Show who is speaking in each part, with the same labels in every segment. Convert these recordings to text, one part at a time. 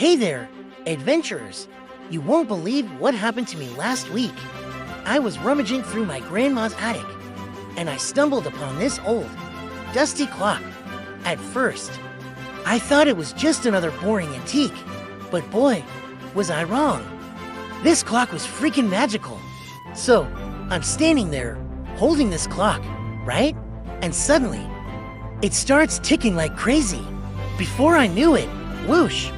Speaker 1: Hey there, adventurers! You won't believe what happened to me last week. I was rummaging through my grandma's attic, and I stumbled upon this old, dusty clock. At first, I thought it was just another boring antique, but boy, was I wrong. This clock was freaking magical. So, I'm standing there, holding this clock, right? And suddenly, it starts ticking like crazy. Before I knew it, whoosh!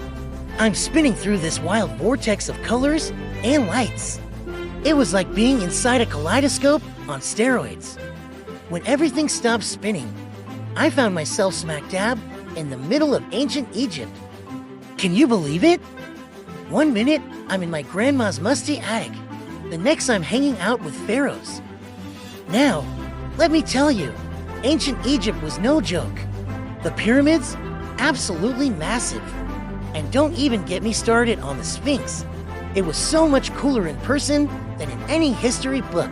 Speaker 1: I'm spinning through this wild vortex of colors and lights. It was like being inside a kaleidoscope on steroids. When everything stopped spinning, I found myself smack dab in the middle of ancient Egypt. Can you believe it? One minute, I'm in my grandma's musty attic. The next, I'm hanging out with pharaohs. Now, let me tell you, ancient Egypt was no joke. The pyramids, absolutely massive. And don't even get me started on the Sphinx. It was so much cooler in person than in any history book.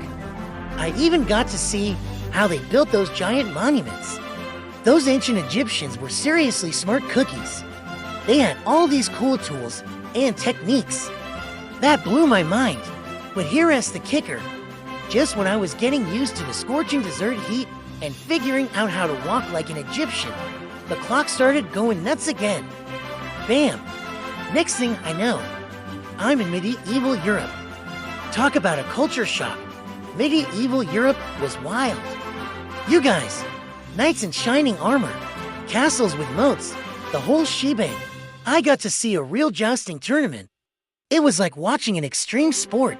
Speaker 1: I even got to see how they built those giant monuments. Those ancient Egyptians were seriously smart cookies. They had all these cool tools and techniques. That blew my mind. But here's the kicker. Just when I was getting used to the scorching desert heat and figuring out how to walk like an Egyptian, the clock started going nuts again. Bam! Next thing I know, I'm in medieval Europe. Talk about a culture shock. Medieval Europe was wild. You guys, knights in shining armor, castles with moats, the whole shebang. I got to see a real jousting tournament. It was like watching an extreme sport,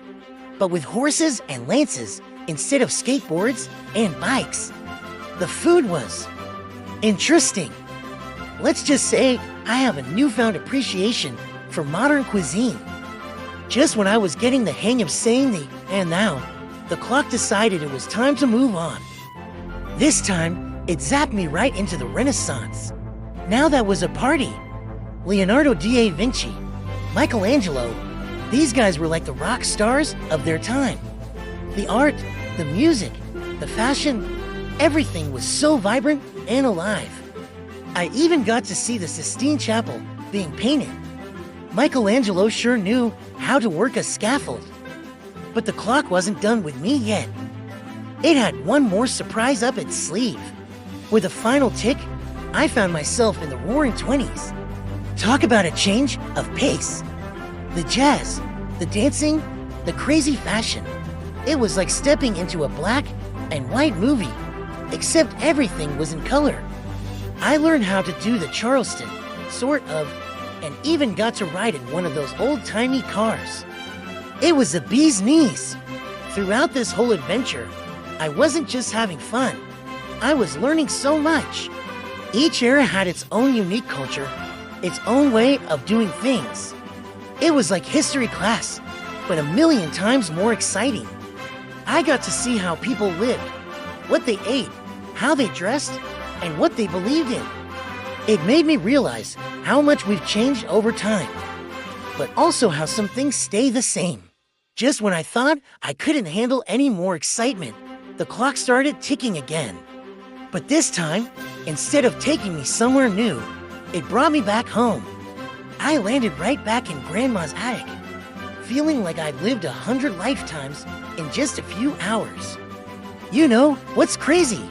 Speaker 1: but with horses and lances instead of skateboards and bikes. The food was interesting. Let's just say I have a newfound appreciation for modern cuisine. Just when I was getting the hang of saying the "and now," the clock decided it was time to move on. This time, it zapped me right into the Renaissance. Now that was a party. Leonardo da Vinci, Michelangelo, these guys were like the rock stars of their time. The art, the music, the fashion, everything was so vibrant and alive. I even got to see the Sistine Chapel being painted. Michelangelo sure knew how to work a scaffold. But the clock wasn't done with me yet. It had one more surprise up its sleeve. With a final tick, I found myself in the roaring 20s. Talk about a change of pace. The jazz, the dancing, the crazy fashion. It was like stepping into a black and white movie, except everything was in color. I learned how to do the Charleston, sort of, and even got to ride in one of those old-timey cars. It was the bee's knees. Throughout this whole adventure, I wasn't just having fun. I was learning so much. Each era had its own unique culture, its own way of doing things. It was like history class, but a million times more exciting. I got to see how people lived, what they ate, how they dressed, and what they believed in. It made me realize how much we've changed over time, but also how some things stay the same. Just when I thought I couldn't handle any more excitement, the clock started ticking again. But this time, instead of taking me somewhere new, it brought me back home. I landed right back in Grandma's attic, feeling like I'd lived 100 lifetimes in just a few hours. You know, what's crazy?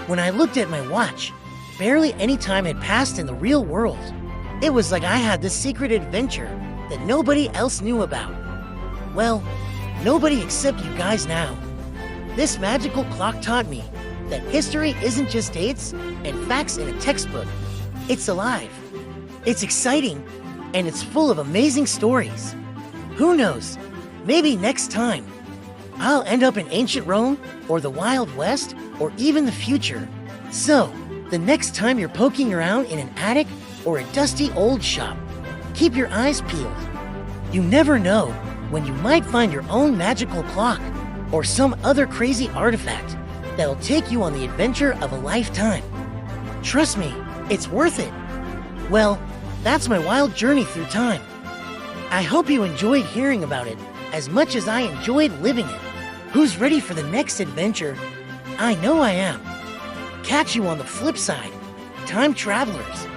Speaker 1: When I looked at my watch, barely any time had passed in the real world. It was like I had this secret adventure that nobody else knew about. Well, nobody except you guys now. This magical clock taught me that history isn't just dates and facts in a textbook. It's alive, it's exciting, and it's full of amazing stories. Who knows, maybe next time, I'll end up in ancient Rome, or the Wild West, or even the future. So, the next time you're poking around in an attic or a dusty old shop, keep your eyes peeled. You never know when you might find your own magical clock or some other crazy artifact that'll take you on the adventure of a lifetime. Trust me, it's worth it. Well, that's my wild journey through time. I hope you enjoyed hearing about it as much as I enjoyed living it. Who's ready for the next adventure? I know I am. Catch you on the flip side, time travelers.